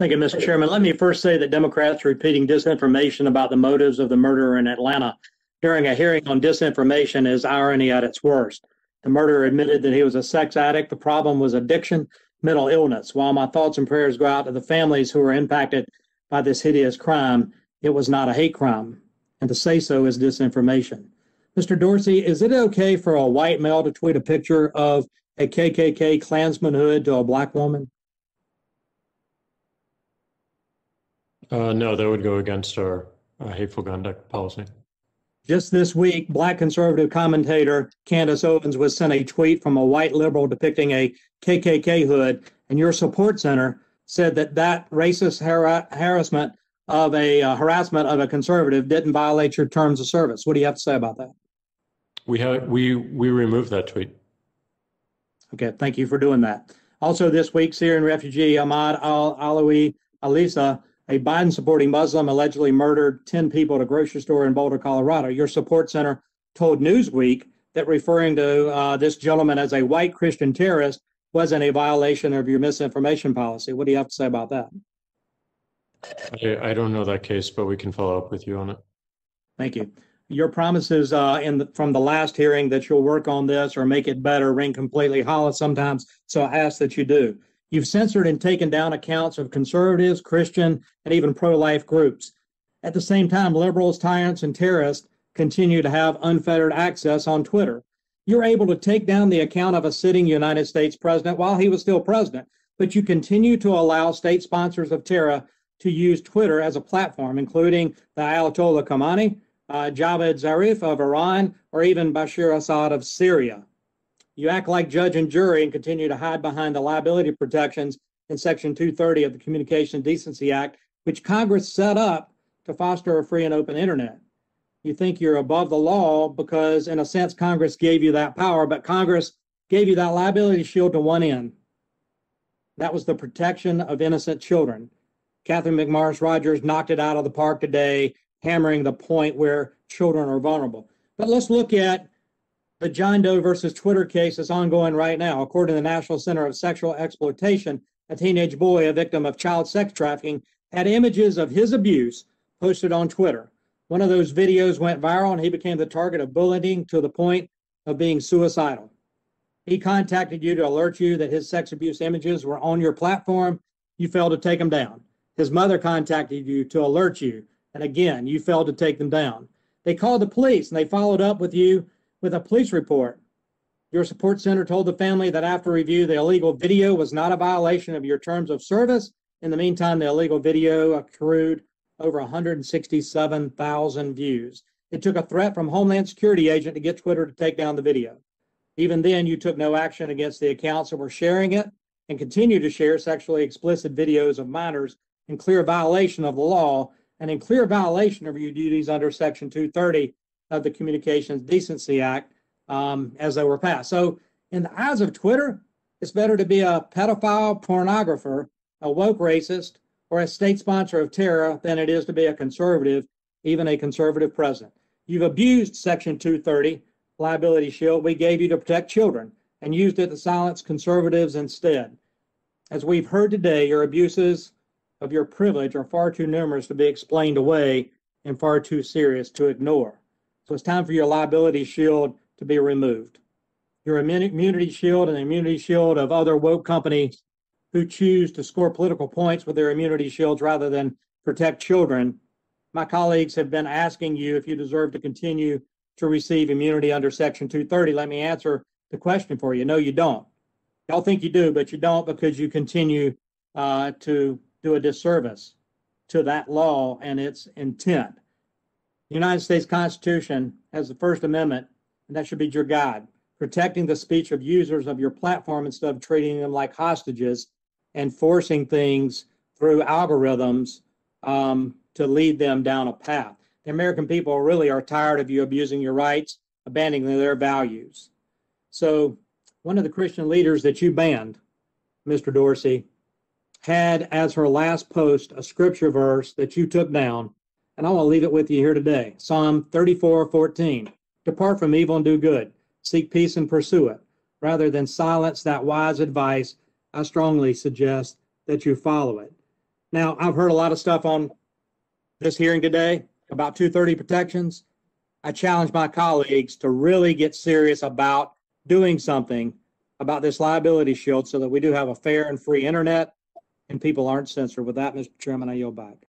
Thank you, Mr. Chairman. Let me first say that Democrats repeating disinformation about the motives of the murderer in Atlanta during a hearing on disinformation is irony at its worst. The murderer admitted that he was a sex addict. The problem was addiction, mental illness. While my thoughts and prayers go out to the families who were impacted by this hideous crime, it was not a hate crime. And to say so is disinformation. Mr. Dorsey, is it okay for a white male to tweet a picture of a KKK Klansman hood to a black woman? No, that would go against our hateful conduct policy. Just this week, black conservative commentator Candace Owens was sent a tweet from a white liberal depicting a KKK hood, and your support center said that racist harassment of a conservative didn't violate your terms of service. What do you have to say about that? We removed that tweet. Okay, thank you for doing that. Also this week, Syrian refugee Ahmad al-Alawi Alisa, a Biden-supporting Muslim, allegedly murdered 10 people at a grocery store in Boulder, Colorado. Your support center told Newsweek that referring to this gentleman as a white Christian terrorist wasn't a violation of your misinformation policy. What do you have to say about that? I don't know that case, but we can follow up with you on it. Thank you. Your promises from the last hearing that you'll work on this or make it better ring completely hollow sometimes, so I ask that you do. You've censored and taken down accounts of conservatives, Christian, and even pro-life groups. At the same time, liberals, tyrants, and terrorists continue to have unfettered access on Twitter. You're able to take down the account of a sitting United States president while he was still president, but you continue to allow state sponsors of terror to use Twitter as a platform, including the Ayatollah Khamenei, Javad Zarif of Iran, or even Bashar Assad of Syria. You act like judge and jury and continue to hide behind the liability protections in Section 230 of the Communications Decency Act, which Congress set up to foster a free and open internet. You think you're above the law because, in a sense, Congress gave you that power, but Congress gave you that liability shield to one end. That was the protection of innocent children. Catherine McMorris Rodgers knocked it out of the park today, hammering the point where children are vulnerable. But let's look at the John Doe versus Twitter case that's ongoing right now. According to the National Center of Sexual Exploitation, a teenage boy, a victim of child sex trafficking, had images of his abuse posted on Twitter. One of those videos went viral and he became the target of bullying to the point of being suicidal. He contacted you to alert you that his sex abuse images were on your platform. You failed to take them down. His mother contacted you to alert you, and again, you failed to take them down. They called the police and they followed up with you with a police report. Your support center told the family that after review, the illegal video was not a violation of your terms of service. In the meantime, the illegal video accrued over 167,000 views. It took a threat from Homeland Security agent to get Twitter to take down the video. Even then, you took no action against the accounts that were sharing it and continue to share sexually explicit videos of minors in clear violation of the law and in clear violation of your duties under Section 230 of the Communications Decency Act as they were passed. So in the eyes of Twitter, it's better to be a pedophile pornographer, a woke racist, or a state sponsor of terror than it is to be a conservative, even a conservative president. You've abused Section 230 liability shield we gave you to protect children and used it to silence conservatives instead. As we've heard today, your abuses of your privilege are far too numerous to be explained away and far too serious to ignore. So it's time for your liability shield to be removed. Your immunity shield and the immunity shield of other woke companies who choose to score political points with their immunity shields rather than protect children. My colleagues have been asking you if you deserve to continue to receive immunity under Section 230. Let me answer the question for you. No, you don't. Y'all think you do, but you don't because you continue to do a disservice to that law and its intent. The United States Constitution has the First Amendment, and that should be your guide, protecting the speech of users of your platform instead of treating them like hostages and forcing things through algorithms to lead them down a path. The American people really are tired of you abusing your rights, abandoning their values. So one of the Christian leaders that you banned, Mr. Dorsey, had as her last post a scripture verse that you took down, and I want to leave it with you here today. Psalm 34:14. Depart from evil and do good. Seek peace and pursue it. Rather than silence that wise advice, I strongly suggest that you follow it. Now, I've heard a lot of stuff on this hearing today about 230 protections. I challenge my colleagues to really get serious about doing something about this liability shield so that we do have a fair and free internet and people aren't censored. With that, Mr. Chairman, I yield back.